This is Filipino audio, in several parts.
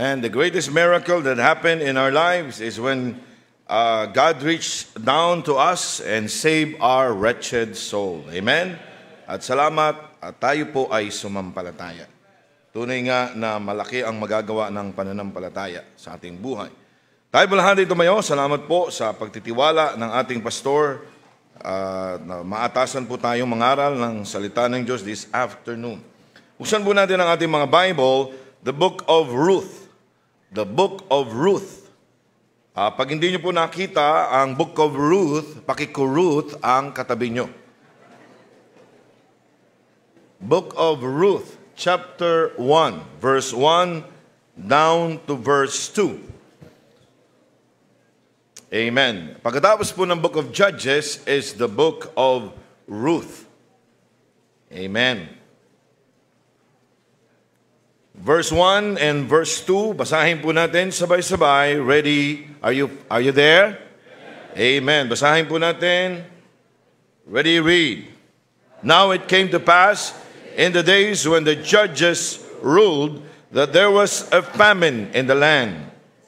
And the greatest miracle that happened in our lives is when God reached down to us and saved our wretched soul. Amen? At salamat at tayo po ay sumampalataya. Tunay nga na malaki ang magagawa ng pananampalataya sa ating buhay. Tayo balahati tumayo, salamat po sa pagtitiwala ng ating pastor. Na maatasan po tayong mangaral ng salita ng Diyos this afternoon. Buksan po natin ang ating mga Bible, the book of Ruth. The book of Ruth. Pag hindi nyo po nakita ang book of Ruth, pakikuruth ang katabi nyo. Book of Ruth, chapter 1, verse 1 down to verse 2. Amen. Pagkatapos po ng book of Judges is the book of Ruth. Amen. Verse 1 and verse 2, basahin po natin sabay-sabay. Ready? Are you there? Amen. Basahin po natin. Ready, read. Now it came to pass in the days when the judges ruled that there was a famine in the land.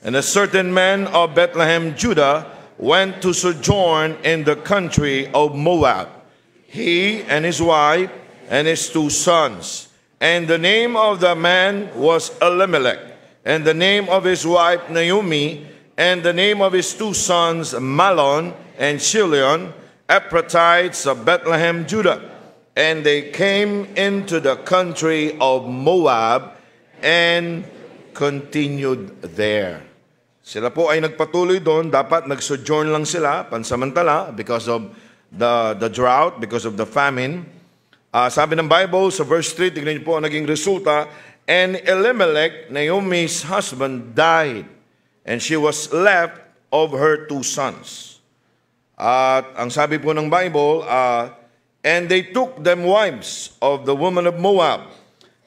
And a certain man of Bethlehem, Judah, went to sojourn in the country of Moab, he and his wife and his 2 sons. And the name of the man was Elimelech, and the name of his wife Naomi, and the name of his 2 sons Mahlon and Chilion, Ephrathites of Bethlehem, Judah. And they came into the country of Moab and continued there. Sila po ay nagpatuloy doon. Dapat nag-sojourn lang sila, pansamantala, because of the drought, because of the famine. Sabi ng Bible sa verse 3, tignan niyo po ang naging resulta. And Elimelech, Naomi's husband, died, and she was left of her 2 sons. At ang sabi po ng Bible, and they took them wives of the woman of Moab.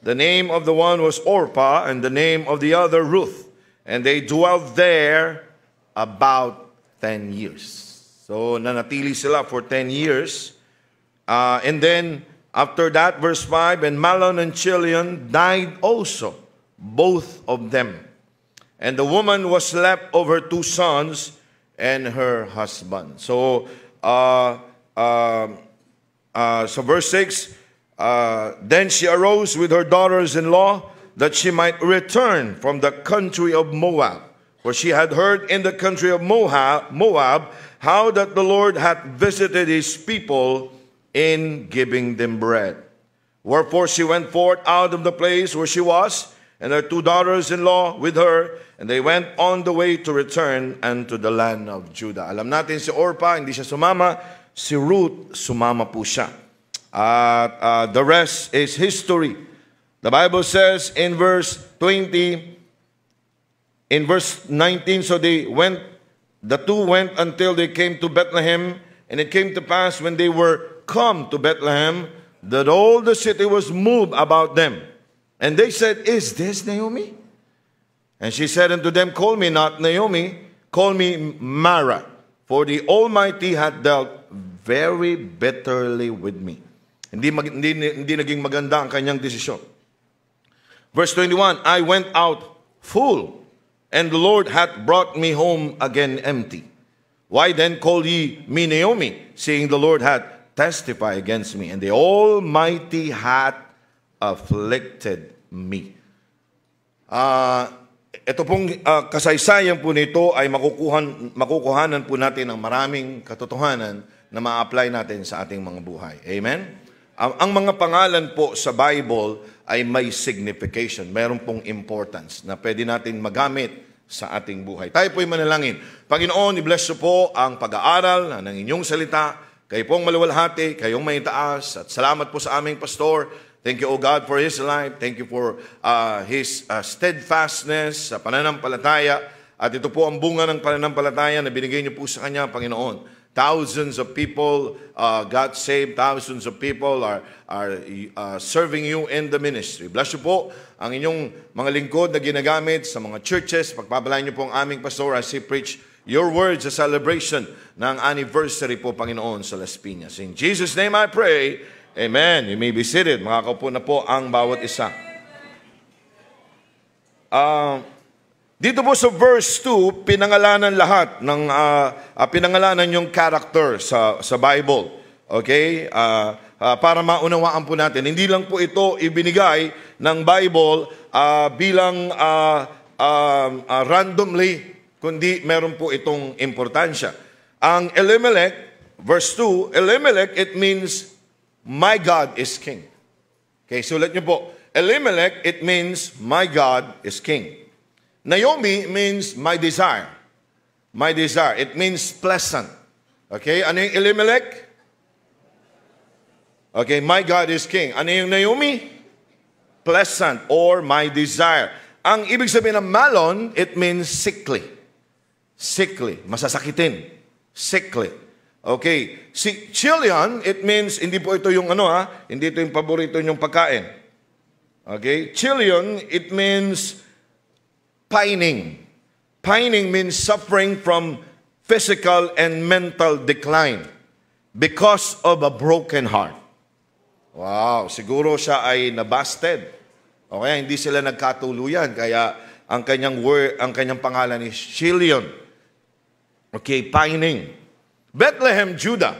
The name of the one was Orpah, and the name of the other Ruth. And they dwelt there about 10 years. So nanatili sila for 10 years. And then after that, verse 5, and Mahlon and Chilion died also, both of them. And the woman was left of her 2 sons and her husband. So, so verse 6, then she arose with her daughters-in-law that she might return from the country of Moab. For she had heard in the country of Moab how that the Lord hath visited his people in giving them bread. Wherefore she went forth out of the place where she was, and her 2 daughters-in-law with her, and they went on the way to return unto the land of Judah. Alam natin si Orpah, hindi siya sumama. Si Ruth, sumama po siya. The rest is history. The Bible says in verse 20, in verse 19, so the 2 went until they came to Bethlehem, and it came to pass when they were come to Bethlehem, that all the city was moved about them. And they said, is this Naomi? And she said unto them, call me not Naomi, call me Mara, for the Almighty hath dealt very bitterly with me. Hindi naging maganda ang kanyang desisyon. Verse 21, I went out full, and the Lord hath brought me home again empty. Why then call ye me Naomi, seeing the Lord hath testify against me, and the Almighty hath afflicted me. Ito pong kasaysayan po nito ay makukuhanan po natin ng maraming katotohanan na ma-apply natin sa ating mga buhay. Amen? Ang mga pangalan po sa Bible ay may signification. Meron pong importance na pwede natin magamit sa ating buhay. Tayo po'y manalangin. Panginoon, i-bless po ang pag-aaral ng inyong salita. Kayo pong maluwalhati, kayong may taas, at salamat po sa aming pastor. Thank you, O God, for his life. Thank you for his steadfastness sa pananampalataya. At ito po ang bunga ng pananampalataya na binigay niyo po sa kanya, Panginoon. Thousands of people got saved. Thousands of people are serving you in the ministry. Bless you po ang inyong mga lingkod na ginagamit sa mga churches. Pagpapalain niyo po ang aming pastor as he preach your words sa celebration ng anniversary po, Panginoon, sa Las Piñas. In Jesus' name I pray, amen. You may be seated. Makakaupo na po ang bawat isa. Dito po sa verse 2, pinangalanan lahat ng pinangalanan yung character sa Bible. Okay? Para maunawaan po natin. Hindi lang po ito ibinigay ng Bible bilang randomly, kundi meron po itong importansya. Ang Elimelech, verse 2, Elimelech, it means, my God is king. Okay, sulat niyo po. Elimelech, it means, my God is king. Naomi means, my desire. My desire. It means pleasant. Okay, ano yung Elimelech? Okay, my God is king. Ano yung Naomi? Pleasant or my desire. Ang ibig sabihin ng Malon, it means sickly. Sickly, masasakitin. Sickly. Okay, si Chilion, it means, hindi po ito yung hindi ito yung paborito niyong pagkain. Okay, Chilion, it means pining. Pining means suffering from physical and mental decline because of a broken heart. Wow, siguro siya ay nabasted. Okay, hindi sila nagkatuluyan, kaya ang kanyang pangalan is Chilion. Okay, pining. Bethlehem, Judah.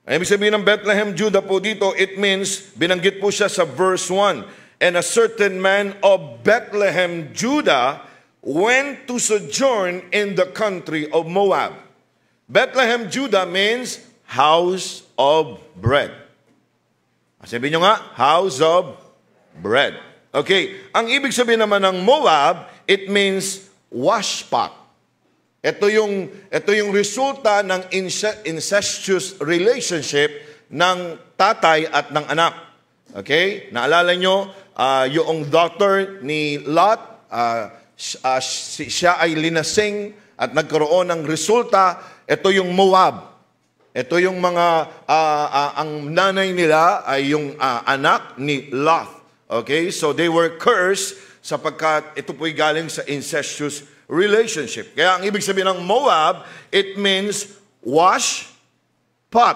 Ibig sabihin ng Bethlehem, Judah po dito, it means, binanggit po siya sa verse 1, and a certain man of Bethlehem, Judah, went to sojourn in the country of Moab. Bethlehem, Judah means house of bread. Sabihin nyo nga, house of bread. Okay, ang ibig sabihin naman ng Moab, it means washpot. Ito yung resulta ng incestuous relationship ng tatay at ng anak. Okay? Naalala nyo, yung daughter ni Lot, siya ay linasing at nagkaroon ng resulta, ito yung Moab. Ito yung ang nanay nila ay yung anak ni Lot. Okay? So they were cursed sapagkat ito po'y galing sa incestuous relationship. Kaya ang ibig sabihin ng Moab, it means wash, pot,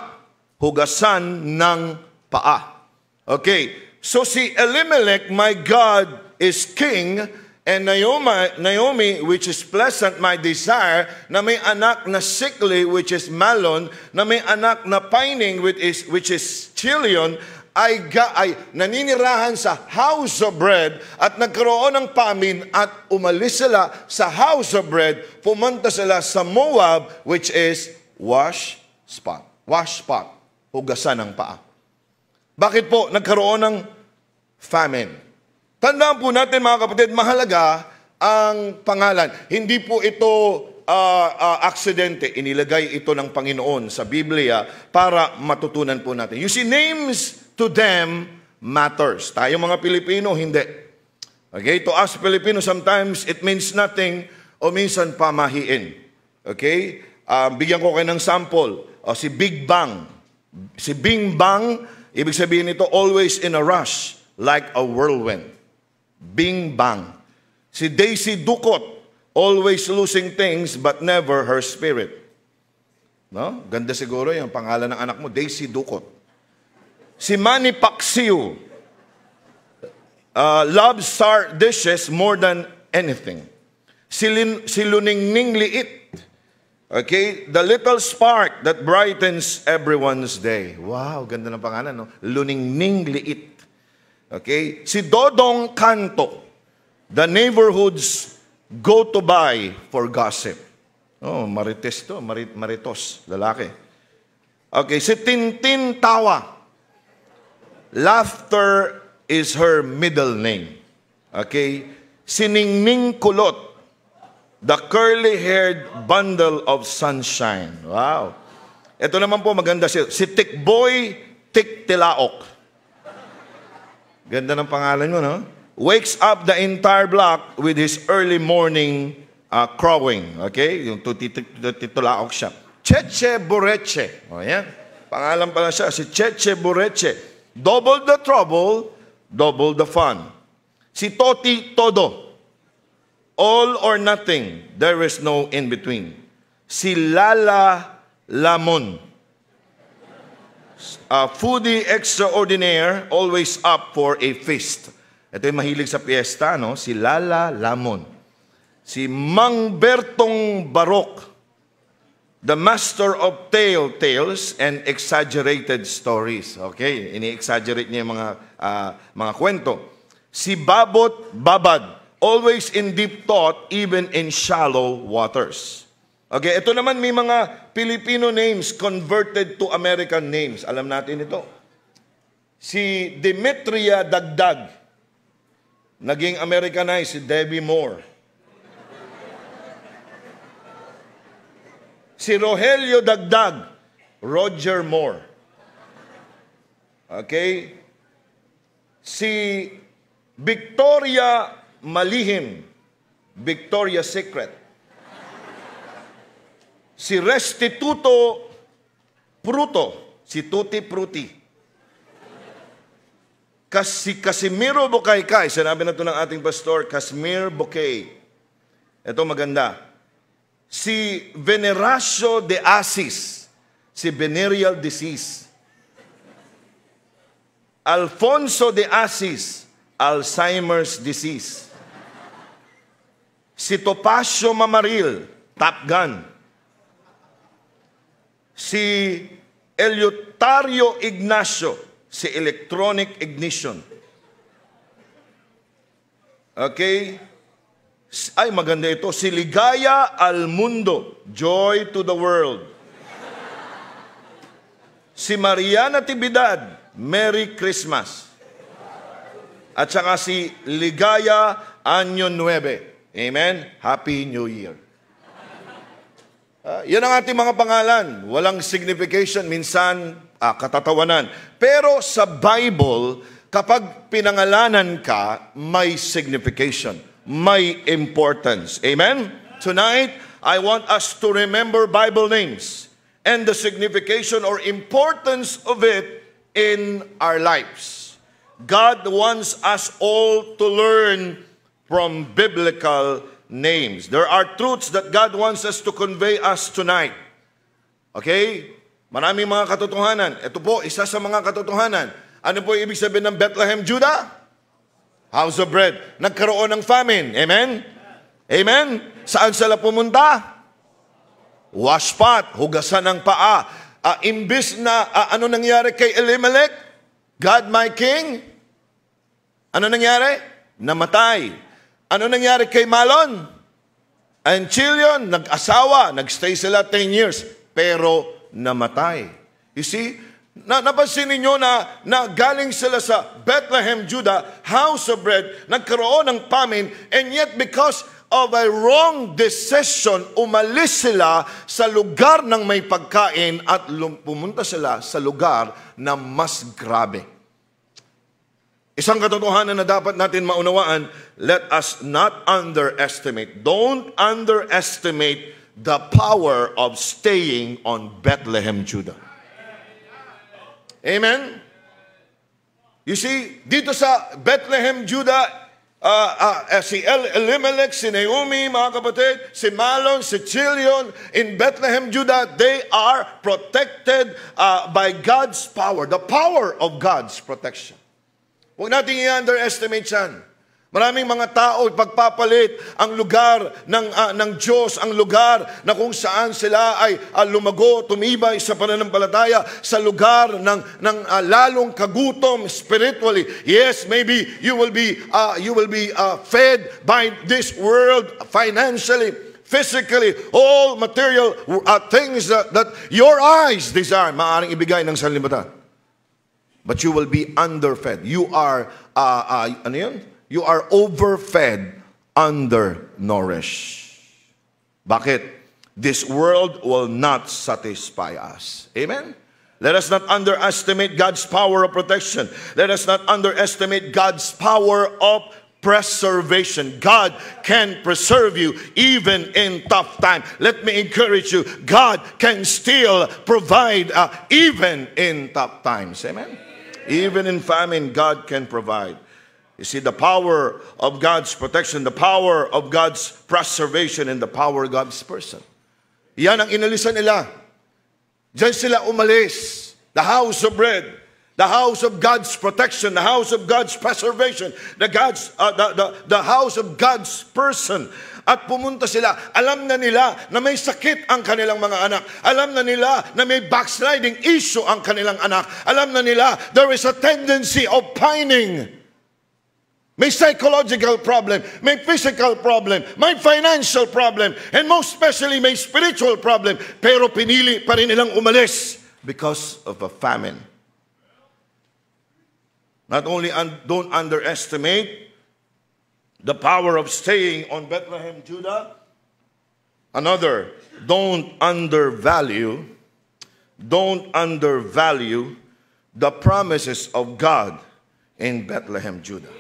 hugasan ng paa. Okay, so si Elimelech, my God is king, and Naomi, which is pleasant, my desire, na may anak na sickly, which is Malon, na may anak na pining, which is Chilion, ay naninirahan sa house of bread at nagkaroon ng famine at umalis sila sa house of bread, pumunta sila sa Moab, which is wash spot, hugasan ng paa. Bakit po nagkaroon ng famine? Tandaan po natin mga kapatid, mahalaga ang pangalan. Hindi po ito aksidente. Inilagay ito ng Panginoon sa Biblia para matutunan po natin. You see, names to them matters. Tayo mga Pilipino, hindi. Okay? To us Filipinos, sometimes it means nothing o minsan pamahiin. Okay? Bigyan ko kayo ng sample. Si Big Bang. Si Bing Bang, ibig sabihin nito, always in a rush, like a whirlwind. Bing Bang. Si Daisy Ducot, always losing things but never her spirit. No? Ganda siguro yung pangalan ng anak mo, Daisy Ducot. Si Manny Pacquiao, loves sour dishes more than anything. Si Luningning Liit, okay, the little spark that brightens everyone's day. Wow, ganda ng pangalan, no? Luningning Liit. Okay, si Dodong Canto, the neighborhoods go to buy for gossip. Oh, marites to, maritos, lalaki. Okay, si Tintin Tawa, laughter is her middle name. Okay? Si Ningning Kulot, the curly-haired bundle of sunshine. Wow. Ito naman po maganda siya. Si Tikboy Tiktilaok. Ganda ng pangalan mo, no? Wakes up the entire block with his early morning crowing. Okay? Yung tutitulaok siya. Cheche Boreche. O yan. Pangalan pala siya. Si Cheche Boreche. Double the trouble, double the fun. Si Toti Todo, all or nothing, there is no in between. Si Lala Lamon, foodie extraordinaire, always up for a feast. Ito yung mahilig sa piyesta, no? Si Lala Lamon. Si Mang Bertong Barok, the master of tales and exaggerated stories. Okay, ini-exaggerate niya yung mga kwento. Si Babot Babad, always in deep thought, even in shallow waters. Okay, ito naman may mga Filipino names converted to American names. Alam natin ito. Si Demetria Dagdag, naging Americanized si Debbie Moore. Si Rogelio Dagdag, Roger Moore. Okay? Si Victoria Malihim, Victoria's Secret. Si Restituto Pruto, si Tutti Frutti. Si Casimiro Bukaykay, sinabi na ito ng ating pastor, Casimir Bukay. Ito maganda. Si Veneracio de Asis, si venereal disease. Alfonso de Asis, Alzheimer's disease. Si Topacio Mamaril, Top Gun. Si Eleuterio Ignacio, si electronic ignition. Okay? Ay, maganda ito. Si Ligaya Almundo, joy to the world. Si Maria Natividad, Merry Christmas. At saka si Ligaya Año Nueve. Amen? Happy New Year. Yan ang ating mga pangalan. Walang signification, minsan katatawanan. Pero sa Bible, kapag pinangalanan ka, may signification, may importance. Amen? Tonight, I want us to remember Bible names and the signification or importance of it in our lives. God wants us all to learn from biblical names. There are truths that God wants us to convey us tonight. Okay? Maraming mga katotohanan. Ito po, isa sa mga katotohanan. Ano po ibig sabihin ng Bethlehem, Judah? House of bread. Nagkaroon ng famine. Amen? Amen? Saan sila pumunta? Washpot, hugasan ng paa. Imbis na, ano nangyari kay Elimelech? God my king? Ano nangyari? Namatay. Ano nangyari kay Malon? And Chilion, nag-asawa, nagstay sila 10 years, pero namatay. You see, napansin ninyo na galing sila sa Bethlehem, Judah, house of bread, nagkaroon ng famine, and yet because of a wrong decision, umalis sila sa lugar ng may pagkain at pumunta sila sa lugar na mas grabe. Isang katotohanan na dapat natin maunawaan, let us not underestimate, don't underestimate the power of staying on Bethlehem, Judah. Amen? You see, dito sa Bethlehem, Judah, si Elimelech, si Naomi, mga kapatid, si Malon, si Chilion, in Bethlehem, Judah, they are protected by God's power, the power of God's protection. Huwag natin i-underestimate yan. Maraming mga tao pagpapalit ang lugar ng Diyos, ang lugar na kung saan sila ay lumago, tumibay sa pananampalataya, sa lugar ng lalong kagutom spiritually. Yes, maybe you will be fed by this world financially, physically, all material things that your eyes desire, maaaring ibigay ng sanlibutan. But you will be underfed. You are, ano yun? You are overfed, undernourished. Bakit? This world will not satisfy us. Amen? Let us not underestimate God's power of protection. Let us not underestimate God's power of preservation. God can preserve you even in tough time. Let me encourage you. God can still provide even in tough times. Amen? Even in famine, God can provide. You see, the power of God's protection, the power of God's preservation, and the power of God's person. Yan ang inalisan nila. Diyan sila umalis. The house of bread. The house of God's protection, the house of God's preservation, the house of God's person. At pumunta sila, alam na nila na may sakit ang kanilang mga anak. Alam na nila na may backsliding issue ang kanilang anak. Alam na nila there is a tendency of pining. May psychological problem, may physical problem, may financial problem, and most especially may spiritual problem. Pero pinili pa rin nilang umalis because of a famine. Not only don't underestimate the power of staying on Bethlehem, Judah. Another, don't undervalue the promises of God in Bethlehem, Judah.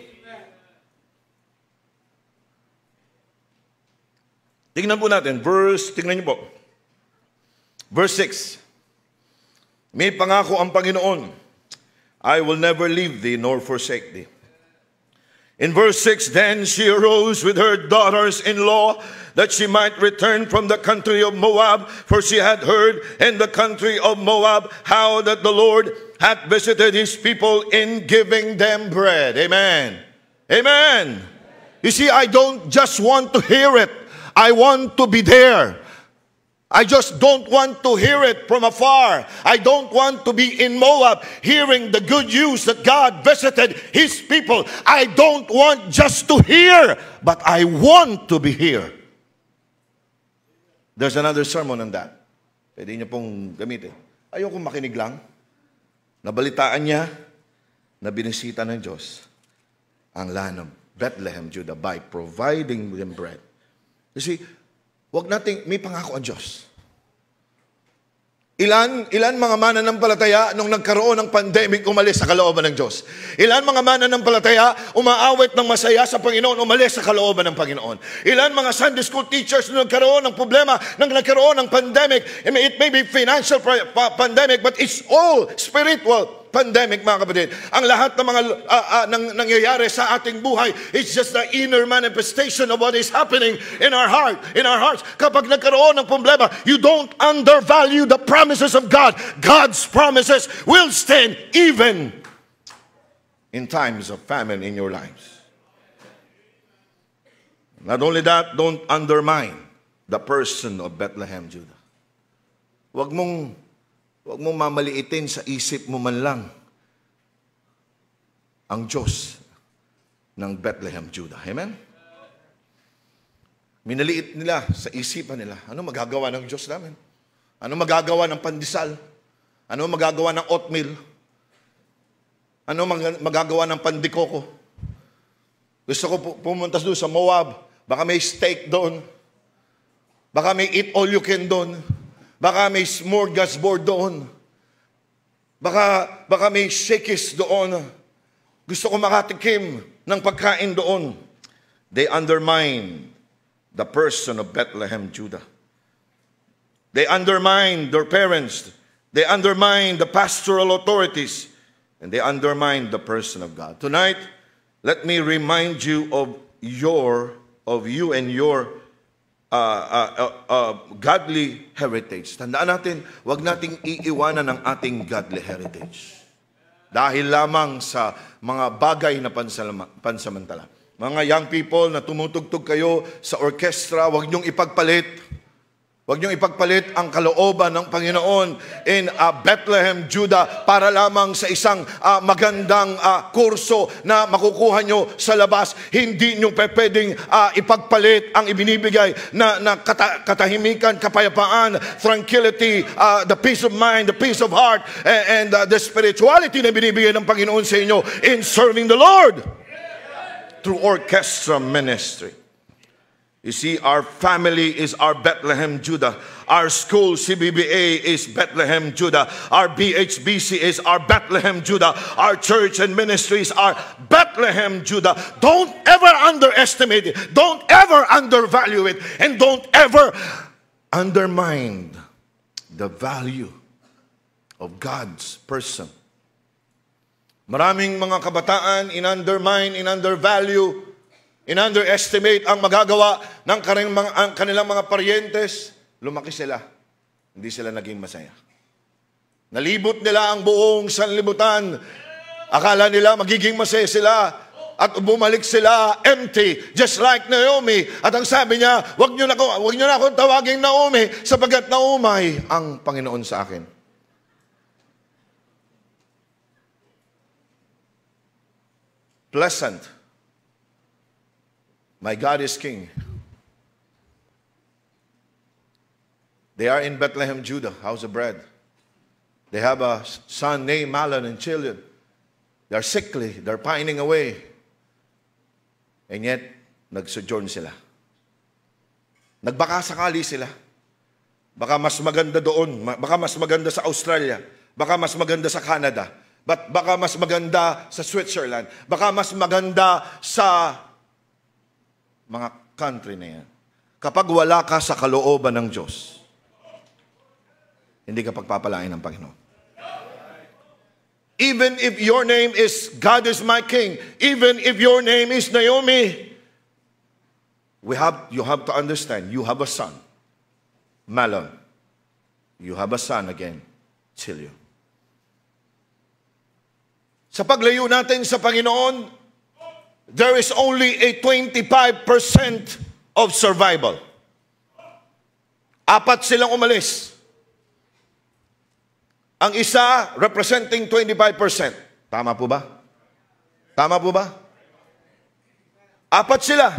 Tingnan po natin, tingnan niyo po. Verse 6. May pangako ang Panginoon, I will never leave thee nor forsake thee. In verse 6, then she arose with her daughters-in-law that she might return from the country of Moab, for she had heard in the country of Moab how that the Lord had visited his people in giving them bread. Amen. Amen. You see, I don't just want to hear it. I want to be there. I just don't want to hear it from afar. I don't want to be in Moab hearing the good news that God visited his people. I don't want just to hear, but I want to be here. There's another sermon on that. Pwede niyo pong gamitin. Ayoko makinig lang. Nabalitaan niya na binisita ng Diyos ang land of Bethlehem, Judah by providing them bread. You see, wag nating, may pangako ang Diyos. Ilan mga mananampalataya nung nagkaroon ng pandemic umalis sa kalooban ng Diyos? Ilan mga mananampalataya umaawit ng masaya sa Panginoon umalis sa kalooban ng Panginoon? Ilan mga Sunday school teachers nung nagkaroon ng problema nang nagkaroon ng pandemic? It may be financial pandemic, but it's all spiritual pandemic, mga kapatid. Ang lahat ng mga nangyayari sa ating buhay is just the inner manifestation of what is happening in our hearts. Kapag nagkaroon ng problema, you don't undervalue the promises of God. God's promises will stand even in times of famine in your lives. Not only that, don't undermine the person of Bethlehem, Judah. Wag mong mamaliitin sa isip mo man lang ang Diyos ng Bethlehem, Judah. Amen? Minaliit nila sa isipan nila. Ano magagawa ng Diyos namin? Ano magagawa ng pandesal? Ano magagawa ng oatmeal? Ano magagawa ng pandikoko? Gusto ko pumunta doon sa Moab. Baka may steak doon. Baka may eat all you can doon. Baka may smorgasbord doon. Baka may shakis doon. Gusto ko makatikim ng pagkain doon. They undermine the person of Bethlehem, Judah. They undermine their parents. They undermine the pastoral authorities. And they undermine the person of God. Tonight, let me remind you of you and your godly heritage. Tandaan natin, wag nating iiwanan ang ating godly heritage. Dahil lamang sa mga bagay na pansamantala. Mga young people na tumutugtog kayo sa orkestra, wag niyong ipagpalit. Wag niyong ipagpalit ang kalooban ng Panginoon in Bethlehem, Judah para lamang sa isang magandang kurso na makukuha nyo sa labas. Hindi nyo pwedeng ipagpalit ang ibinibigay na katahimikan, kapayapaan, tranquility, the peace of mind, the peace of heart, and the spirituality na binibigay ng Panginoon sa inyo in serving the Lord through orchestra ministry. You see, our family is our Bethlehem, Judah. Our school, CBBA, is Bethlehem, Judah. Our BHBC is our Bethlehem, Judah. Our church and ministries are Bethlehem, Judah. Don't ever underestimate it. Don't ever undervalue it. And don't ever undermine the value of God's person. Maraming mga kabataan undervalue, in-underestimate ang magagawa ng kanilang mga paryentes, lumaki sila. Hindi sila naging masaya. Nalibot nila ang buong sanlibutan. Akala nila magiging masaya sila at bumalik sila empty, just like Naomi. At ang sabi niya, wag niyo na akong tawaging Naomi, sapagkat naumay ang Panginoon sa akin. Pleasant. My God is King. They are in Bethlehem, Judah, house of bread. They have a son named Mahlon and children. They are sickly, they're pining away. And yet, nagsojourn sila. Nagbaka sakali sila. Baka mas maganda doon, baka mas maganda sa Australia, baka mas maganda sa Canada, baka mas maganda sa Switzerland, baka mas maganda sa mga country na yan. Kapag wala ka sa kalooban ng Diyos, hindi ka pagpapalain ng Panginoon. Even if your name is God is my King, even if your name is Naomi, you have to understand, you have a son, Mahlon. You have a son again, Chilion. Sa paglayo natin sa Panginoon, there is only a 25% of survival. Apat silang umalis. Ang isa representing 25%. Tama po ba? Tama po ba? Apat sila.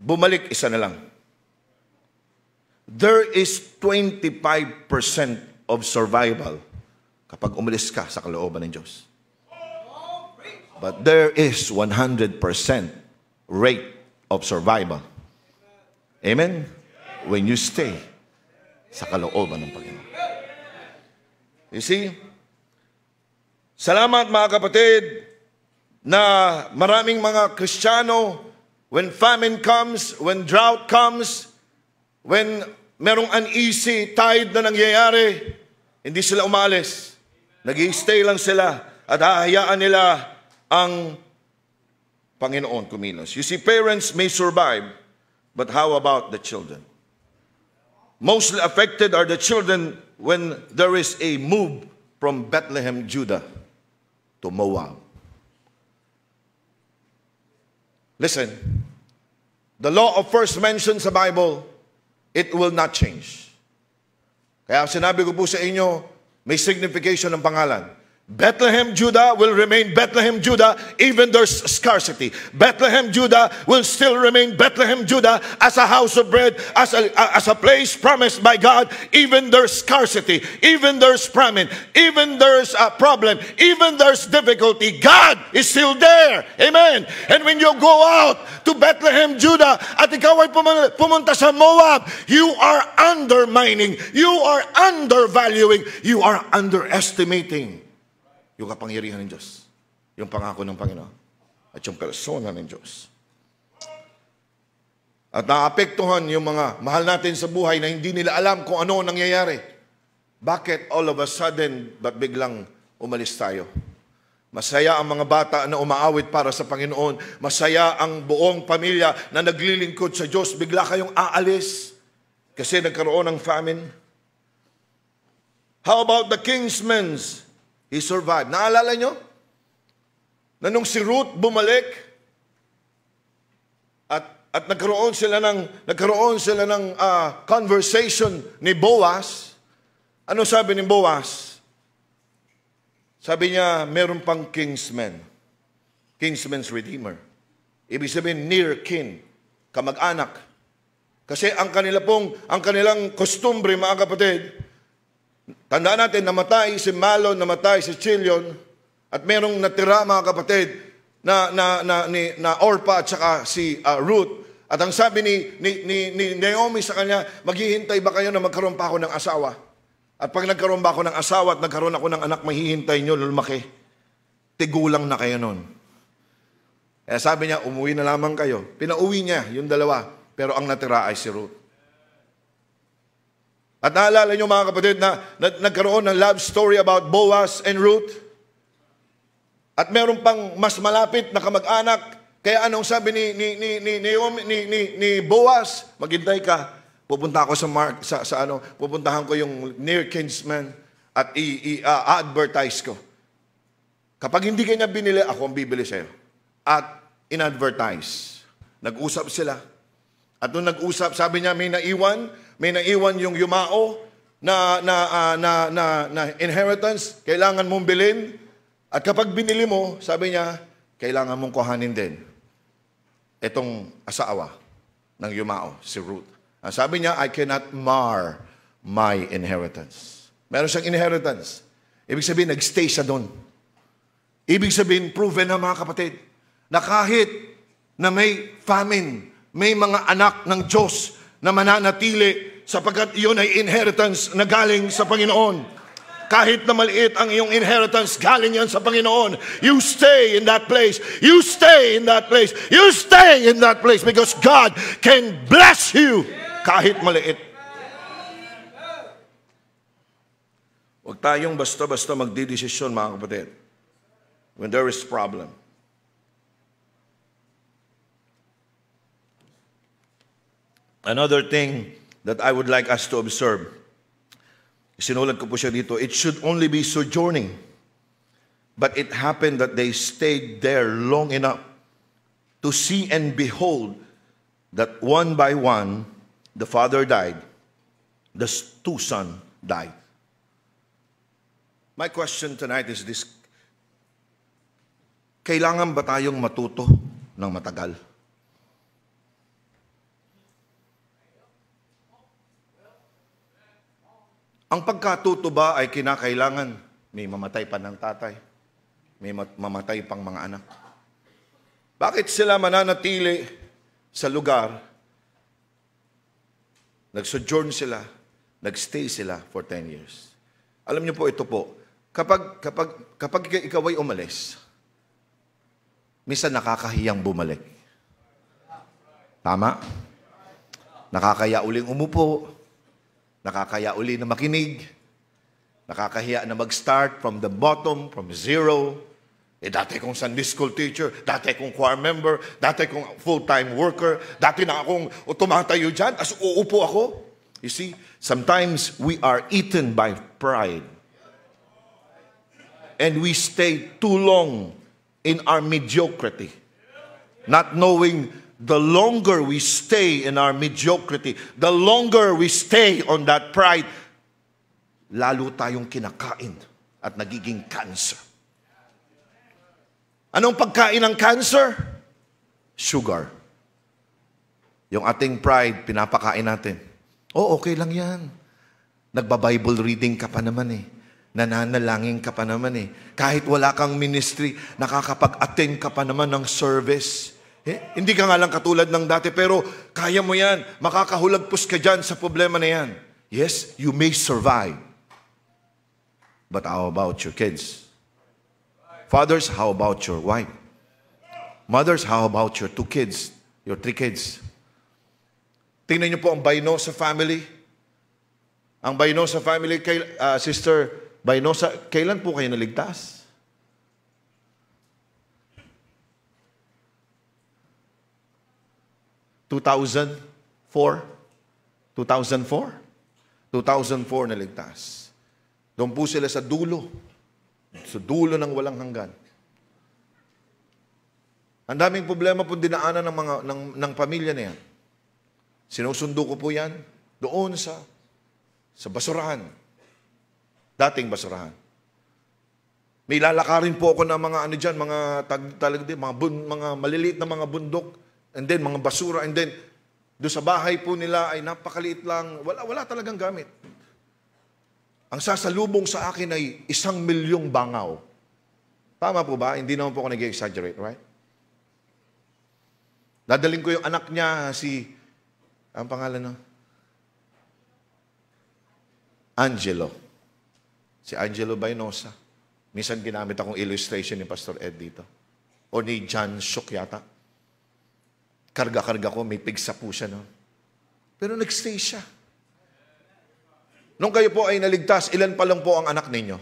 Bumalik isa na lang. There is 25% of survival kapag umalis ka sa kalooban ng Diyos. But there is 100% rate of survival. Amen? When you stay sa kalooban ng Panginoon. You see? Salamat mga kapatid na maraming mga Kristiyano, when famine comes, when drought comes, when merong uneasy tide na nangyayari, hindi sila umalis. Nag-i-stay lang sila at hahayaan nila ang Panginoon kumilos. You see, parents may survive, but how about the children? Mostly affected are the children when there is a move from Bethlehem, Judah to Moab. Listen, the law of first mention sa Bible, it will not change. Kaya sinabi ko po sa inyo, may signification ng pangalan. Bethlehem, Judah will remain Bethlehem, Judah, even there's scarcity. Bethlehem, Judah will still remain Bethlehem, Judah, as a house of bread, as a place promised by God, even there's scarcity, even there's famine, even there's a problem, even there's difficulty. God is still there. Amen. And when you go out to Bethlehem, Judah, at ikaw ay pumunta sa Moab, you are undermining, you are undervaluing, you are underestimating yung kapangyarihan ng Diyos, yung pangako ng Panginoon, at yung persona ng Diyos. At naapektuhan yung mga mahal natin sa buhay na hindi nila alam kung ano nangyayari. Bakit all of a sudden, ba't biglang umalis tayo? Masaya ang mga bata na umaawit para sa Panginoon. Masaya ang buong pamilya na naglilingkod sa Diyos. Bigla kayong aalis kasi nagkaroon ng famine. How about the kinsmen's? He survived. Naalala nyo? Na nung si Ruth bumalik at nagkaroon sila ng conversation ni Boaz. Ano sabi ni Boaz? Sabi niya, meron pang kinsman. Kinsman's redeemer. Ibig sabihin, near kin. Kamag-anak. Kasi ang kanilang kostumbre, mga kapatid, tandaan natin, namatay si Mahlon, namatay si Chilion, at merong natira, mga kapatid, na Orpah at saka si Ruth. At ang sabi ni Naomi sa kanya, maghihintay ba kayo na magkaroon pa ako ng asawa? At pag nagkaroon ba ako ng asawa at nagkaroon ako ng anak, mahihintay nyo, lumaki. Tigulang na kayo nun. Kaya sabi niya, umuwi na lamang kayo. Pinauwi niya yung dalawa, pero ang natira ay si Ruth. At naalala nyo mga kapatid na nagkaroon ng love story about Boaz and Ruth. At meron pang mas malapit na kamag-anak. Kaya anong sabi ni Boaz? Maghintay ka. Pupunta ako pupuntahan ko yung near kinsman. at i-advertise ko. Kapag hindi kanya binili, ako ang bibili sa'yo. At in-advertise. Nag-usap sila. At nung nag-usap, sabi niya, may naiwan yung yumao na inheritance, kailangan mong bilhin. At kapag binili mo, sabi niya, kailangan mong kuhanin din itong asawa ng yumao, si Ruth. Sabi niya, I cannot mar my inheritance. Meron siyang inheritance. Ibig sabihin, nag-stay siya doon. Ibig sabihin, proven na mga kapatid, na kahit na may famine, may mga anak ng Diyos na mananatili sapagkat iyon ay inheritance na galing sa Panginoon. Kahit na maliit ang iyong inheritance, galing yan sa Panginoon. You stay in that place. You stay in that place. You stay in that place because God can bless you kahit maliit. Huwag tayong basta-basta magdidesisyon, mga kapatid, when there is problem. Another thing that I would like us to observe, sinulat ko po siya dito, it should only be sojourning. But it happened that they stayed there long enough to see and behold that one by one, the father died, the two sons died. My question tonight is this: kailangan ba tayong matuto ng matagal? Ang pagkatuto ba ay kinakailangan may mamatay pa ng tatay, may mamatay pang mga anak? Bakit sila mananatili sa lugar? Nag-sojourn sila, nag-stay sila for 10 years. Alam niyo po, ito po, kapag ikaw ay umalis, minsan nakakahiyang bumalik. Tama? Nakakaya uling umupo, nakakaya uli na makinig, nakakahiya na mag-start from the bottom, from zero. Dati kong Sunday school teacher, dati kong choir member, dati kong full-time worker, dati na akong tumatayo dyan, as uupo ako. You see, sometimes we are eaten by pride. And we stay too long in our mediocrity, not knowing the longer we stay in our mediocrity, the longer we stay on that pride, lalo tayong kinakain at nagiging cancer. Anong pagkain ng cancer? Sugar. Yung ating pride, pinapakain natin. Oh, okay lang yan. Nagba-Bible reading ka pa naman eh. Nananalangin ka pa naman eh. Kahit wala kang ministry, nakakapag-attend ka pa naman ng service. Hindi ka nga lang katulad ng dati, pero kaya mo yan. Makakahulagpos ka dyan sa problema na yan. Yes, you may survive. But how about your kids? Fathers, how about your wife? Mothers, how about your 2 kids? Your 3 kids? Tingnan niyo po ang Baynosa family. Ang Baynosa family, Sister Baynosa, kailan po kayo naligtas? (2004) 2004 naligtas. Doon po sila sa dulo ng walang hanggan. Ang daming problema po dinaanan ng pamilya na yan. Sinusundo ko po yan doon sa basurahan. Dating basurahan. May lalakarin po ako ng mga mga maliliit na mga bundok, and then mga basura, and then doon sa bahay po nila ay napakaliit lang, wala talagang gamit. Ang sasalubong sa akin ay 1,000,000 bangaw. Tama po ba? Hindi naman po ako nag-exaggerate, right? Dadaling ko yung anak niya, ang pangalan Angelo. Si Angelo Baynosa. Minsan ginamit akong illustration ni Pastor Ed dito. O ni John Shook yata. Karga-karga ko, may pigsa po siya. No? Pero nag-stay siya. Nung kayo po ay naligtas, ilan pa lang po ang anak ninyo?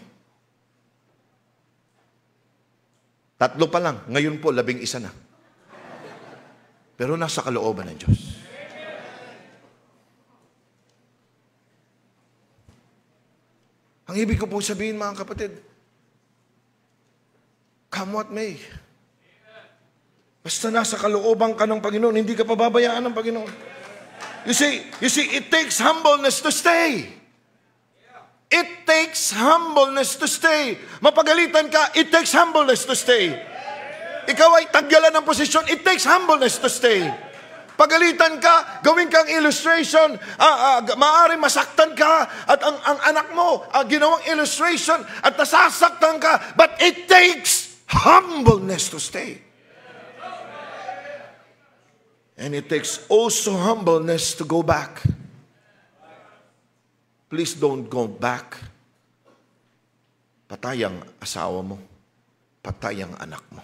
3 pa lang. Ngayon po, 11 na. Pero nasa kalooban ng Diyos. Ang ibig ko po sabihin, mga kapatid, come what may. Basta nasa kalooban ka ng Panginoon, hindi ka pababayaan ng Panginoon. You see, it takes humbleness to stay. It takes humbleness to stay. Mapagalitan ka, it takes humbleness to stay. Ikaw ay tagyalan ng posisyon, it takes humbleness to stay. Pagalitan ka, gawin kang illustration, maaari masaktan ka, at ang anak mo, ginawang illustration, at nasasaktan ka, but it takes humbleness to stay. And it takes also humbleness to go back. Please don't go back. Patay ang asawa mo, patay ang anak mo.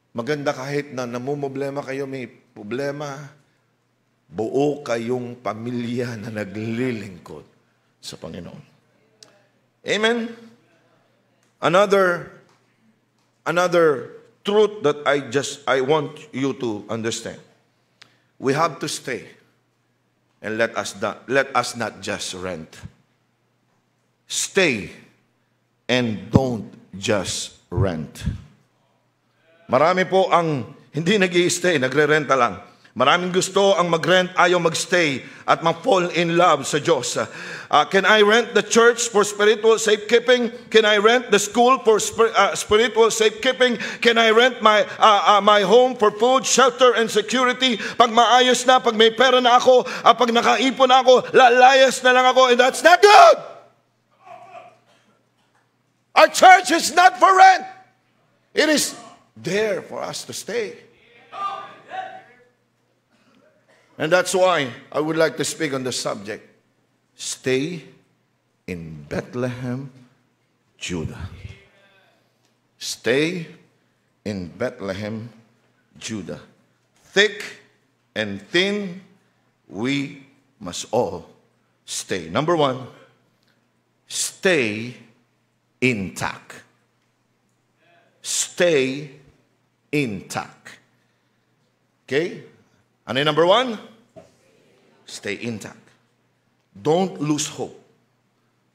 Maganda kahit na namumblema kayo, may problema, buo kayong pamilya na naglilingkod sa Panginoon. Amen? Another truth that I want you to understand. We have to stay and let us not just rent. Stay and don't just rent. Marami po ang hindi nag-i-stay, nagre-renta lang. Maraming gusto ang mag-rent, ayaw mag-stay at mag-fall in love sa Diyos. Can I rent the church for spiritual safekeeping? Can I rent the school for spiritual safekeeping? Can I rent my home for food, shelter, and security? Pag maayos na, pag may pera na ako, pag nakaipon na ako, lalayas na lang ako, and that's not good! Our church is not for rent. It is there for us to stay. And that's why I would like to speak on the subject. Stay in Bethlehem, Judah. Stay in Bethlehem, Judah. Thick and thin, we must all stay. Number one, stay intact. Stay intact. Okay? Ano yung number one? Stay intact. Don't lose hope.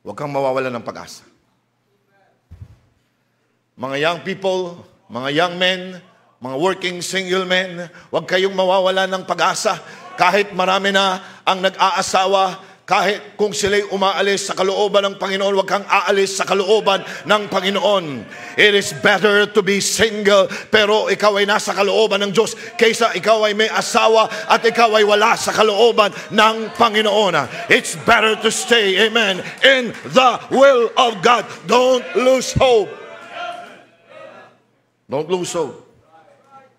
Huwag kang mawawala ng pag-asa. Mga young people, mga young men, mga working single men, huwag kayong mawawala ng pag-asa. Kahit marami na ang nag-aasawa, kahit kung sila'y umaalis sa kalooban ng Panginoon, huwag kang aalis sa kalooban ng Panginoon. It is better to be single, pero ikaw ay nasa kalooban ng Diyos, kaysa ikaw ay may asawa at ikaw ay wala sa kalooban ng Panginoon. It's better to stay, amen, in the will of God. Don't lose hope. Don't lose hope.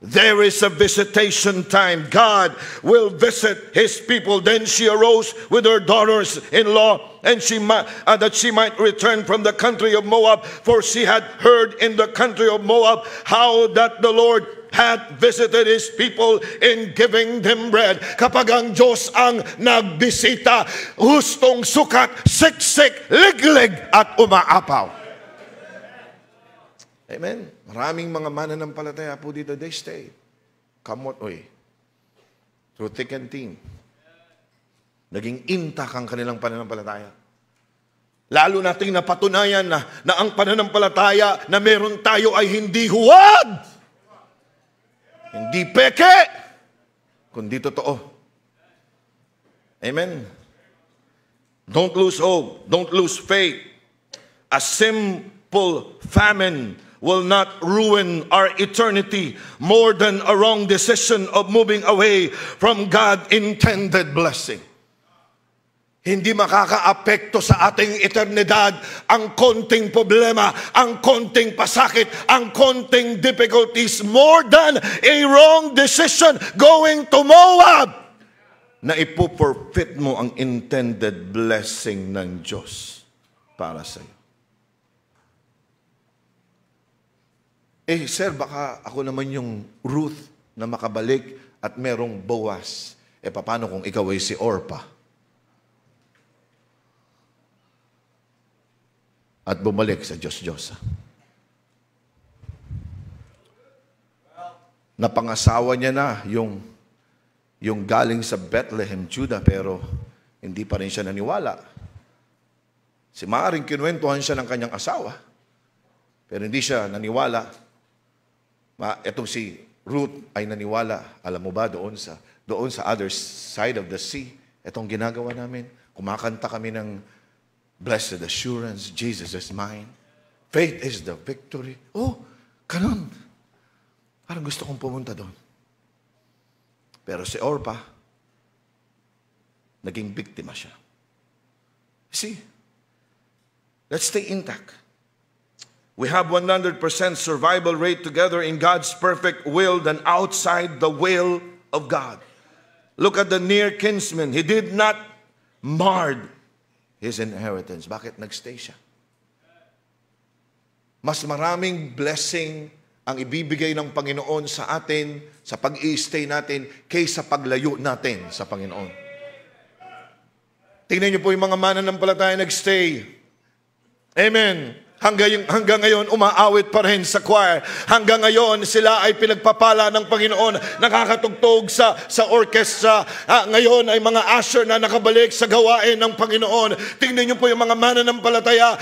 There is a visitation time. God will visit His people. Then she arose with her daughters-in-law, and that she might return from the country of Moab, for she had heard in the country of Moab how that the Lord had visited His people in giving them bread. Kapag ang Diyos ang nagbisita, hustong sukat, siksik, liglig, at umaapaw. Amen. Maraming mga mananampalataya po dito, they stay. Come what way. Through thick and thin. Naging intact ang kanilang pananampalataya. Lalo nating napatunayan na ang pananampalataya na meron tayo ay hindi huwad. Hindi peke. Kundi totoo. Amen. Don't lose hope. Don't lose faith. A simple famine will not ruin our eternity more than a wrong decision of moving away from God-intended blessing. Hindi makakaapekto sa ating eternidad ang konting problema, ang konting pasakit, ang konting difficulties more than a wrong decision going to Moab na ipo-forfeit mo ang intended blessing ng Diyos para sa iyo. Sir, baka ako naman yung Ruth na makabalik at merong Boaz. Paano kung ikaw ay si Orpah? At bumalik sa Diyos-Diyosa. Napangasawa niya na yung galing sa Bethlehem, Judah, pero hindi pa rin siya naniwala Maaring kinuwentuhan siya ng kanyang asawa, pero hindi siya naniwala. Etong si Ruth ay naniwala. Alam mo ba, doon sa other side of the sea, etong ginagawa namin, kumakanta kami ng Blessed Assurance, Jesus is mine. Faith is the victory. Oh, kanon. Parang gusto kong pumunta doon. Pero si Orpah, naging biktima siya. See, let's stay intact. We have 100% survival rate together in God's perfect will than outside the will of God. Look at the near kinsman. He did not mar his inheritance. Bakit nagstay siya? Mas maraming blessing ang ibibigay ng Panginoon sa atin, sa pag-i-stay natin, kaysa paglayo natin sa Panginoon. Tingnan niyo po yung mga mananampalataya nagstay. Amen. Hanggang ngayon, umaawit pa rin sa choir. Hanggang ngayon, sila ay pinagpapala ng Panginoon, nakakatugtog sa orchestra. Ngayon ay mga usher na nakabalik sa gawain ng Panginoon. Tingnan niyo po yung mga mananampalataya.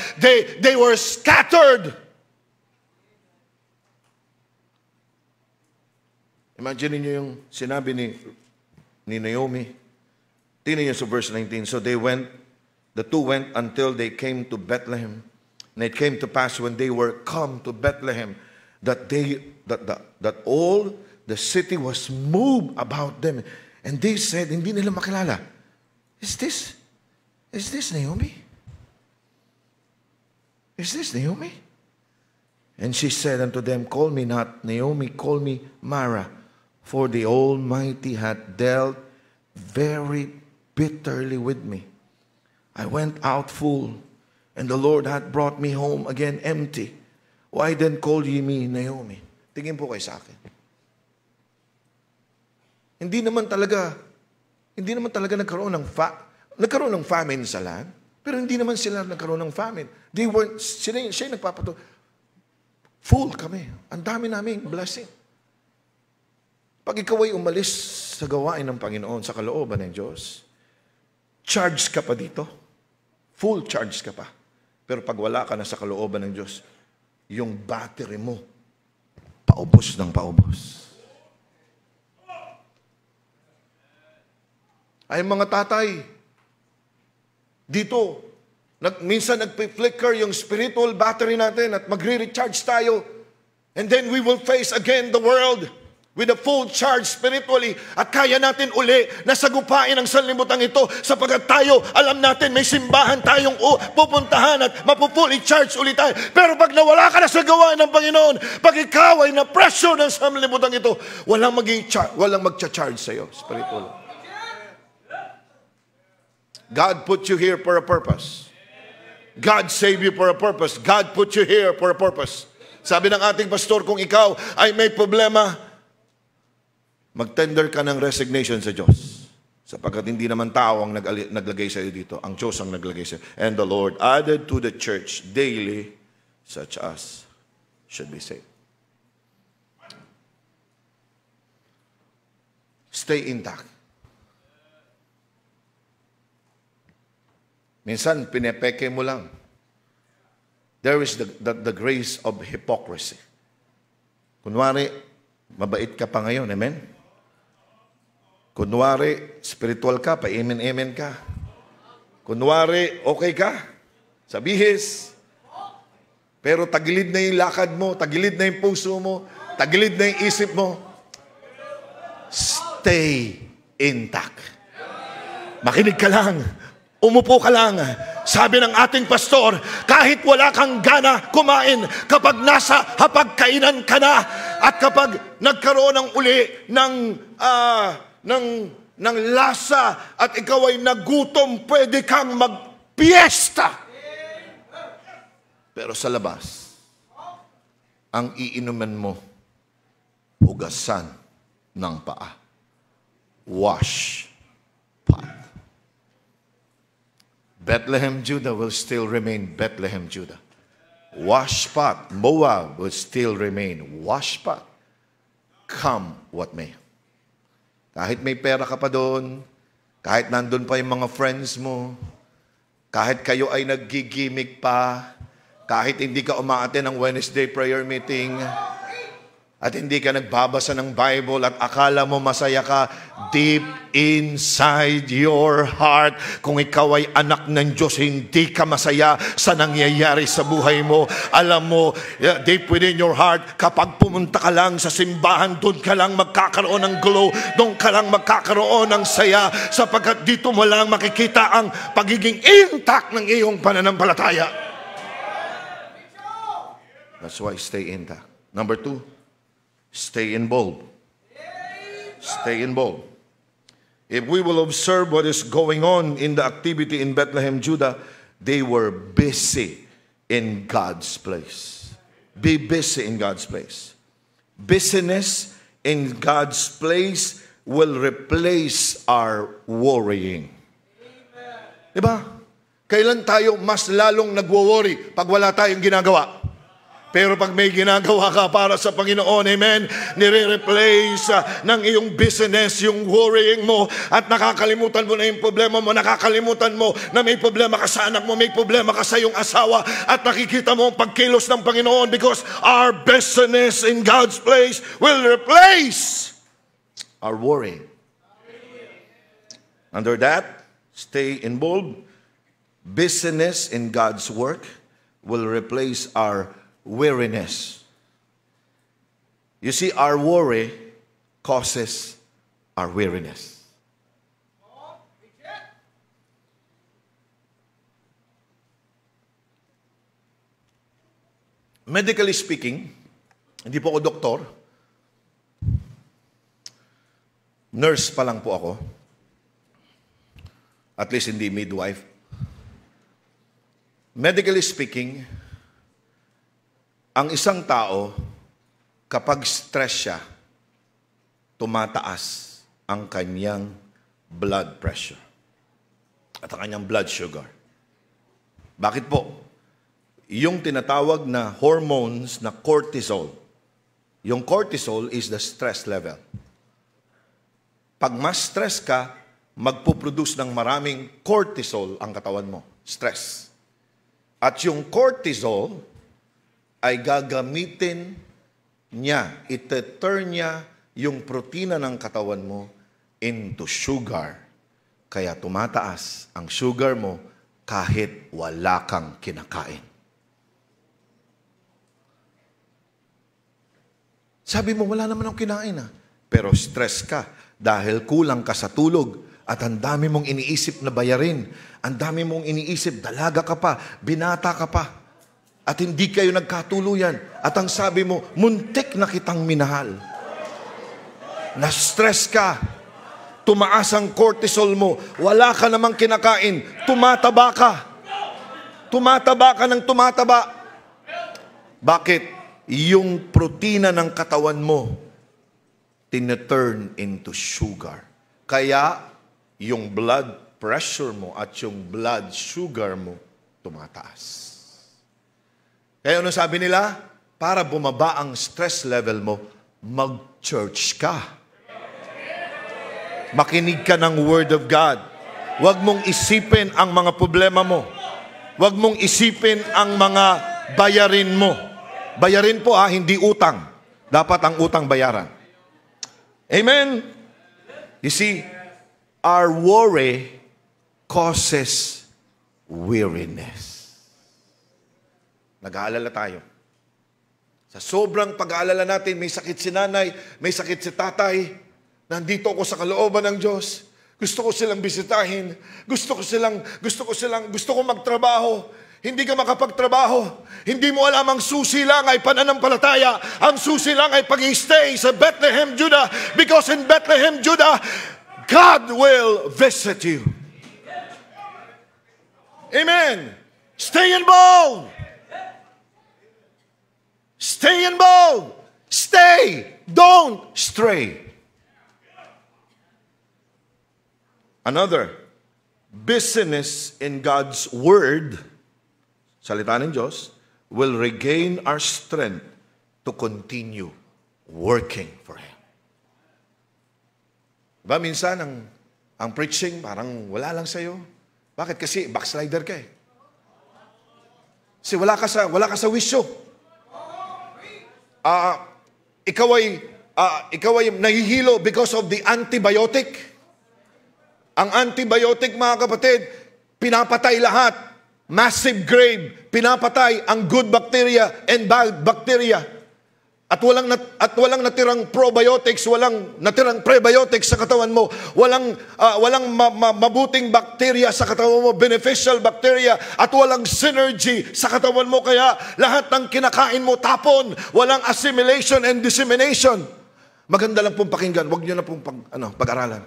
They were scattered. Imagine niyo yung sinabi ni Naomi. Tingnan niyo sa verse 19. So the two went until they came to Bethlehem. And it came to pass when they were come to Bethlehem that all the city was moved about them. And they said, hindi nila makilala, Is this Naomi? Is this Naomi? And she said unto them, Call me not Naomi, call me Mara, for the Almighty hath dealt very bitterly with me. I went out full, and the Lord hath brought me home again empty. Why then call ye me Naomi? Tingin po kayo sa akin. Hindi naman talaga nagkaroon ng famine sa land, pero hindi naman sila nagkaroon ng famine. Siya nagpapato. Full kami. Ang dami naming blessing. Pag ikaw ay umalis sa gawain ng Panginoon, sa kalooban ng Diyos, charge ka pa dito. Full charge ka pa. Pero pag wala ka na sa kalooban ng Diyos, yung battery mo, paubos ng paubos. Ay mga tatay, dito, minsan nagpi-flicker yung spiritual battery natin at magre-recharge tayo. And then we will face again the world with a full charge spiritually, at kaya natin uli na sagupain ang sanlibutan ito sapagkat tayo, alam natin, may simbahan tayong pupuntahan at mapupuli charge ulit tayo. Pero pag nawala ka na sa gawain ng Panginoon, pag ikaw ay na-pressure ng sanlibutan ito, walang magcha-charge sa'yo spiritually. God put you here for a purpose. God saved you for a purpose. God put you here for a purpose. Sabi ng ating pastor, kung ikaw ay may problema, mag-tender ka ng resignation sa Diyos. Sapagkat hindi naman tao ang naglagay sa iyo dito. Ang Diyos ang naglagay sa iyo. And the Lord added to the church daily such as should be saved. Stay intact. Minsan, pinepeke mo lang. There is the grace of hypocrisy. Kunwari, mabait ka pa ngayon, amen? Kunwari, spiritual ka, pa-amen ka. Kunwari, okay ka, sa bihis. Pero tagilid na yung lakad mo, tagilid na yung puso mo, tagilid na yung isip mo. Stay intact. Makinig ka lang. Umupo ka lang. Sabi ng ating pastor, kahit wala kang gana kumain, kapag nasa hapagkainan ka na, at kapag nagkaroon ng uli ng lasa at ikaw ay nagutom, pwede kang magpiesta. Pero sa labas, ang iinuman mo, hugasan ng paa. Wash pot. Bethlehem, Judah will still remain Bethlehem, Judah. Wash pot. Moab will still remain wash pot. Come what may. Kahit may pera ka pa doon, kahit nandun pa yung mga friends mo, Kahit kayo ay naggigimik pa, kahit hindi ka umaattend ng Wednesday prayer meeting, at hindi ka nagbabasa ng Bible at akala mo masaya ka, deep inside your heart, kung ikaw ay anak ng Diyos, hindi ka masaya sa nangyayari sa buhay mo. Alam mo, deep within your heart, kapag pumunta ka lang sa simbahan, doon ka lang magkakaroon ng glow, doon ka lang magkakaroon ng saya, sapagkat dito mo lang makikita ang pagiging intact ng iyong pananampalataya. That's why stay intact. Number 2, stay involved. Stay involved. If we will observe what is going on in the activity in Bethlehem, Judah, they were busy in God's place. Be busy in God's place. Busyness in God's place will replace our worrying. Diba? Kailan tayo mas lalong nagwo-worry? Pag wala tayong ginagawa. Pero pag may ginagawa ka para sa Panginoon, amen, nire-replace ng iyong business, yung worrying mo, at nakakalimutan mo na yung problema mo, nakakalimutan mo na may problema ka sa anak mo, may problema ka sa iyong asawa, at nakikita mo ang pagkilos ng Panginoon, because our business in God's place will replace our worrying. Under that, stay involved. Business in God's work will replace our weariness. You see, our worry causes our weariness. Medically speaking, hindi po ako doktor. Nurse pa lang po ako. At least hindi midwife. Medically speaking, ang isang tao, kapag stress siya, tumataas ang kanyang blood pressure at ang kanyang blood sugar. Bakit po? Yung tinatawag na hormones na cortisol. Yung cortisol is the stress level. Pag mas stress ka, magpuproduce ng maraming cortisol ang katawan mo. Stress. At yung cortisol ay gagamitin niya, ite-turn niya yung protina ng katawan mo into sugar. Kaya tumataas ang sugar mo kahit wala kang kinakain. Sabi mo, wala naman akong kinain pero stress ka dahil kulang ka sa tulog at ang dami mong iniisip na bayarin. Ang dami mong iniisip, dalaga ka pa, binata ka pa. At hindi kayo nagkatuluyan. At ang sabi mo, muntik na kitang minahal. Na-stress ka. Tumaas ang cortisol mo. Wala ka namang kinakain. Tumataba ka. Tumataba ka ng tumataba. Bakit? Yung protina ng katawan mo, tineturn into sugar. Kaya, yung blood pressure mo at yung blood sugar mo, tumataas. Kaya ano sabi nila? Para bumaba ang stress level mo, mag-church ka. Makinig ka ng Word of God. Huwag mong isipin ang mga problema mo. Huwag mong isipin ang mga bayarin mo. Bayarin po hindi utang. Dapat ang utang bayaran. Amen? You see, our worry causes weariness. Nag-aalala tayo. Sa sobrang pag-aalala natin, may sakit si nanay, may sakit si tatay, nandito ako sa kalooban ng Diyos. Gusto ko silang bisitahin. Gusto ko magtrabaho. Hindi ka makapagtrabaho. Hindi mo alam ang susi lang ay pananampalataya. Ang susi lang ay pag-i-stay sa Bethlehem, Judah. Because in Bethlehem, Judah, God will visit you. Amen. Stay involved. Stay involved. Stay. Don't stray. Another, busyness in God's Word, salita ng Diyos, will regain our strength to continue working for Him. Diba minsan, ang preaching parang wala lang sa'yo. Bakit? Kasi backslider ka eh. Kasi wala ka sa wisyo. Ikaw ay nahihilo because of the antibiotic. Ang antibiotic, mga kapatid, pinapatay lahat. Massive grave, pinapatay ang good bacteria and bad bacteria. At walang natirang probiotics, walang natirang prebiotics sa katawan mo. Walang mabuting bacteria sa katawan mo, beneficial bacteria, at walang synergy sa katawan mo. Kaya lahat ng kinakain mo tapon, walang assimilation and dissemination. Maganda lang pong pakinggan, wag niyo na pong pag-aralan.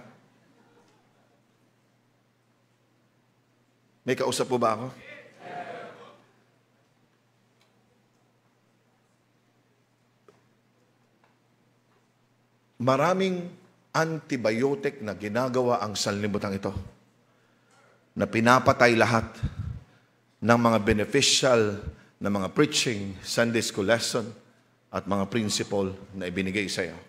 May kausap po ba ako? Maraming antibiotic na ginagawa ang sanlibutan ito na pinapatay lahat ng mga beneficial na mga preaching, Sunday school lesson at mga principle na ibinigay sa iyo.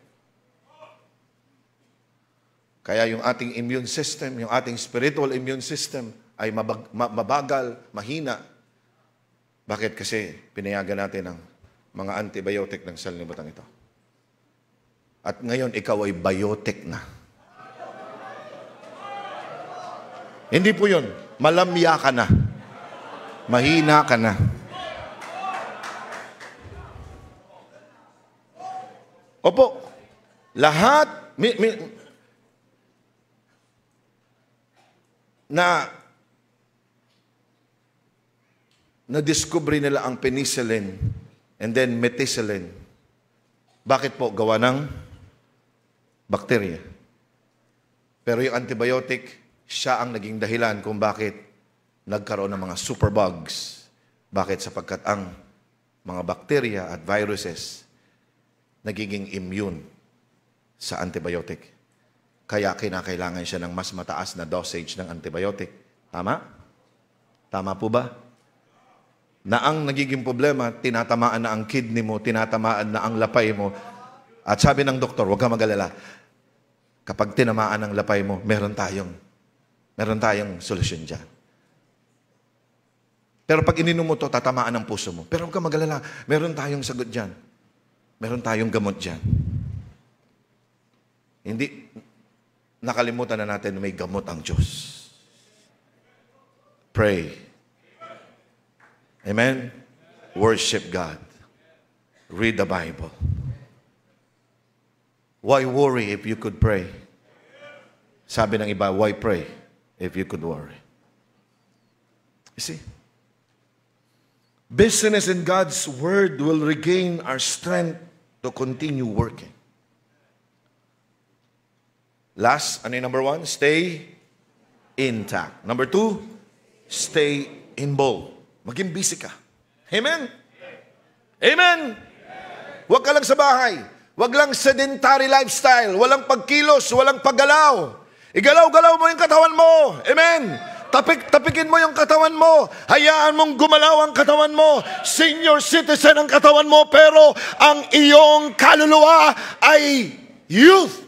Kaya yung ating immune system, yung ating spiritual immune system ay mabagal, mahina. Bakit? Kasi pinayagan natin ang mga antibiotic ng sanlibutan ito. At ngayon, ikaw ay biotic na. Hindi po yun. Malamya ka na. Mahina ka na. Opo. Lahat na-discovery nila ang penicillin and then methicillin. Bakit po? Gawa ng bacteria. Pero yung antibiotic, siya ang naging dahilan kung bakit nagkaroon ng mga superbugs. Bakit? Sapagkat ang mga bacteria at viruses nagiging immune sa antibiotic. Kaya kinakailangan siya ng mas mataas na dosage ng antibiotic. Tama? Tama po ba? Na ang nagiging problema, tinatamaan na ang kidney mo, tinatamaan na ang lapay mo. At sabi ng doktor, huwag ka mag-alala. Kapag tinamaan ang lapay mo, meron tayong solusyon dyan. Pero pag ininom mo to, tatamaan ang puso mo. Pero huwag ka mag-alala, meron tayong sagot dyan. Meron tayong gamot dyan. Hindi, nakalimutan na natin na may gamot ang Diyos. Pray. Amen? Worship God. Read the Bible. Why worry if you could pray? Sabi ng iba, why pray if you could worry? You see? Business in God's Word will regain our strength to continue working. Last, ano yung number 1? Stay intact. Number 2, stay involved. Maging busy ka. Amen? Amen? Huwag ka lang sa bahay. Huwag lang sedentary lifestyle. Walang pagkilos, walang paggalaw. Igalaw-galaw mo yung katawan mo. Amen? Tapikin mo yung katawan mo. Hayaan mong gumalaw ang katawan mo. Senior citizen ang katawan mo, pero ang iyong kaluluwa ay youth.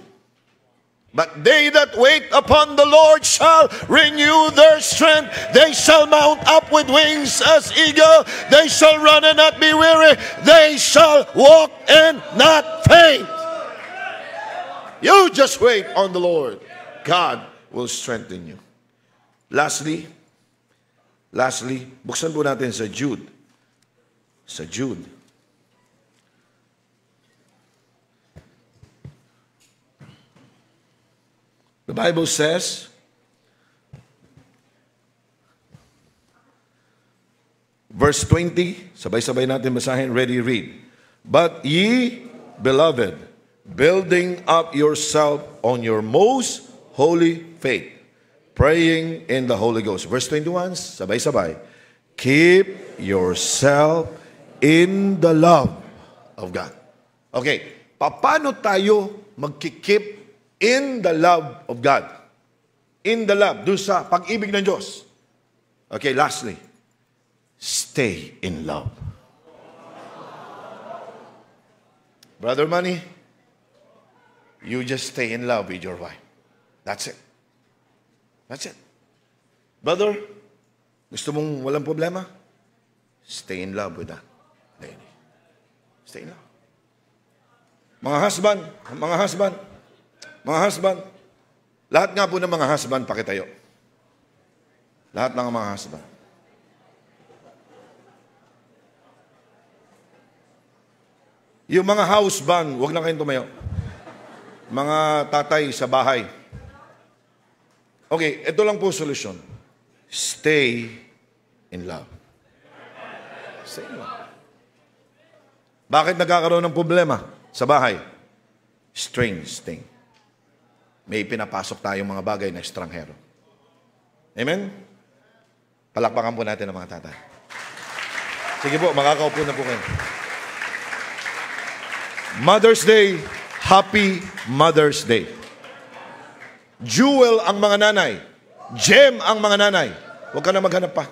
But they that wait upon the Lord shall renew their strength. They shall mount up with wings as eagle. They shall run and not be weary. They shall walk and not faint. You just wait on the Lord. God will strengthen you. Lastly, buksan po natin sa Jude. Sa Jude. The Bible says, verse 20, sabay-sabay natin basahin, ready, read. But ye, beloved, building up yourself on your most holy faith, praying in the Holy Ghost. Verse 21, sabay-sabay. Keep yourself in the love of God. Okay, paano tayo magkikip in the love of God? In the love, doon sa pag-ibig ng Diyos. Okay, lastly, stay in love. Brother Manny, you just stay in love with your wife. That's it. That's it. Brother, gusto mong walang problema? Stay in love with that lady. Stay in love. Mga husband, lahat nga po ng mga husband, pakitayo. Lahat ng mga husband. Yung mga houseband, huwag na kayong tumayo. Mga tatay sa bahay. Okay, ito lang po solusyon. Stay in love. Stay in love. Bakit nagkakaroon ng problema sa bahay? Strange thing. May pinapasok tayong mga bagay na estranghero. Amen? Palakpakan po natin ang mga tatay. Sige po, makakaupo na po kayo. Mother's Day, Happy Mother's Day. Jewel ang mga nanay. Gem ang mga nanay. Huwag ka na maghanap pa.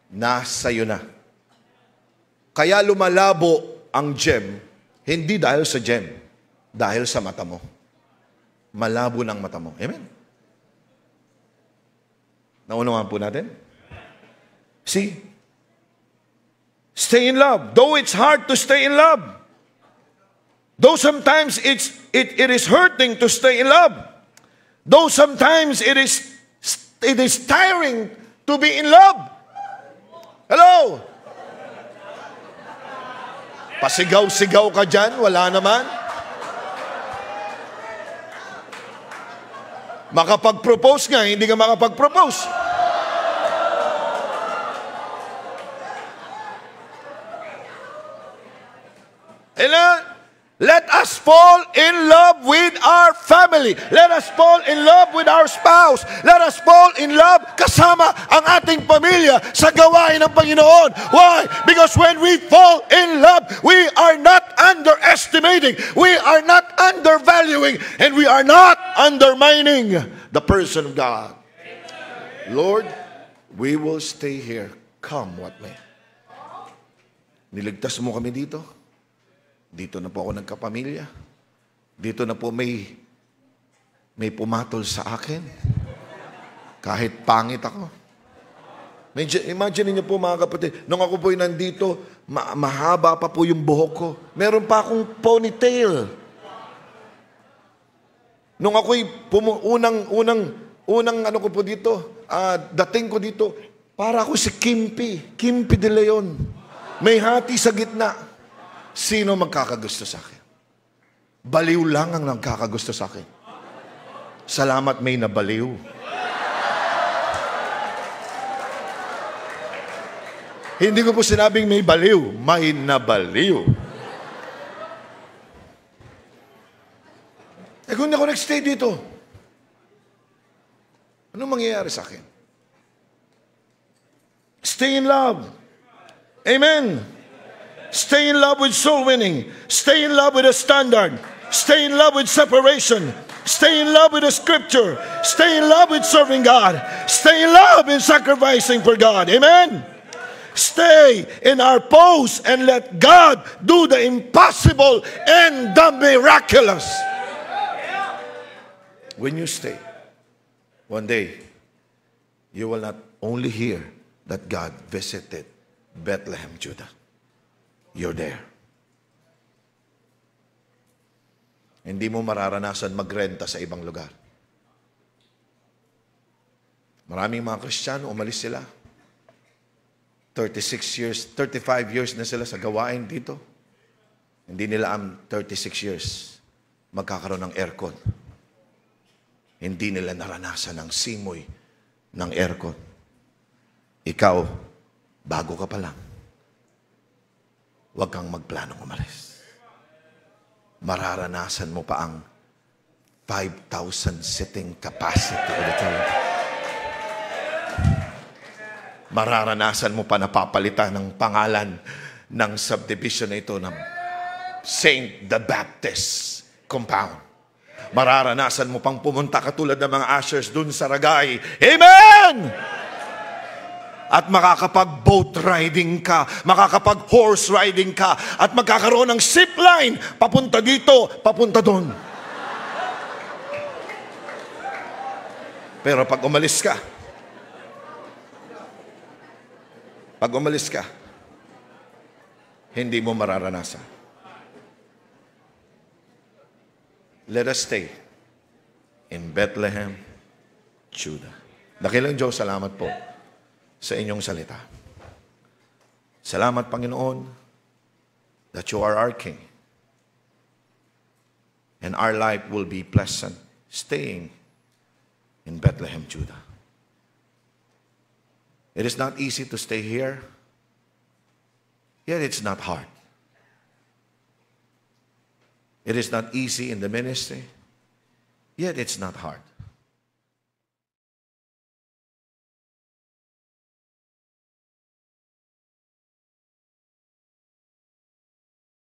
Nasa iyo na. Kaya lumalabo ang gem, hindi dahil sa gem, dahil sa mata mo. Malabo ng mata mo. Amen? Naunawaan po natin? See? Stay in love. Though it's hard to stay in love. Though sometimes it is hurting to stay in love. Though sometimes it is tiring to be in love. Hello? Pasigaw-sigaw ka dyan, wala naman. Makapag-propose nga, hindi ka makapag-propose. Let us fall in love with our family. Let us fall in love with our spouse. Let us fall in love kasama ang ating pamilya sa gawain ng Panginoon. Why? Because when we fall in love, we are not underestimating, we are not undervaluing, and we are not undermining the person of God. Lord, we will stay here, come what may. Niligtas mo kami dito. Dito na po ako nagkapamilya. Dito na po may pumatol sa akin. Kahit pangit ako. Imagine niyo po mga kapatid, nung ako po'y nandito, mahaba pa po yung buhok ko. Meron pa akong ponytail. Nung ako'y unang ano ko po dito, dating ko dito, para ako si Kimpi de Leon. May hati sa gitna. Sino magkakagusto sa akin? Baliw lang ang nagkakagusto sa akin. Salamat may nabaliw. Hindi ko po sinabing may baliw, may nabaliw. Kung hindi ako nag-stay dito, anong mangyayari sa akin? Stay in love. Amen. Stay in love with soul winning. Stay in love with a standard. Stay in love with separation. Stay in love with the scripture. Stay in love with serving God. Stay in love in sacrificing for God. Amen? Stay in our post and let God do the impossible and the miraculous. When you stay, one day, you will not only hear that God visited Bethlehem, Judah. You're there. Hindi mo mararanasan magrenta sa ibang lugar. Maraming mga Kristiyano, umalis sila. 36 years, 35 years na sila sa gawain dito. Hindi nila 36 years magkakaroon ng aircon. Hindi nila naranasan ang simoy ng aircon. Ikaw, bago ka pa lang. Huwag kang magplanong umalis. Mararanasan mo pa ang 5,000 sitting capacity auditorium. Mararanasan mo pa na papalitan ng pangalan ng subdivision na ito ng Saint the Baptist Compound. Mararanasan mo pang pumunta katulad ng mga ushers dun sa Ragay. Amen! At makakapag-boat riding ka, makakapag-horse riding ka, at magkakaroon ng zip line, papunta dito, papunta doon. Pero pag umalis ka, Pag umalis ka, hindi mo mararanasan. Let us stay in Bethlehem, Judah. Dakilang Diyos, salamat po sa inyong salita. Salamat, Panginoon, that you are our King. And our life will be pleasant staying in Bethlehem, Judah. It is not easy to stay here, yet it's not hard. It is not easy in the ministry, yet it's not hard.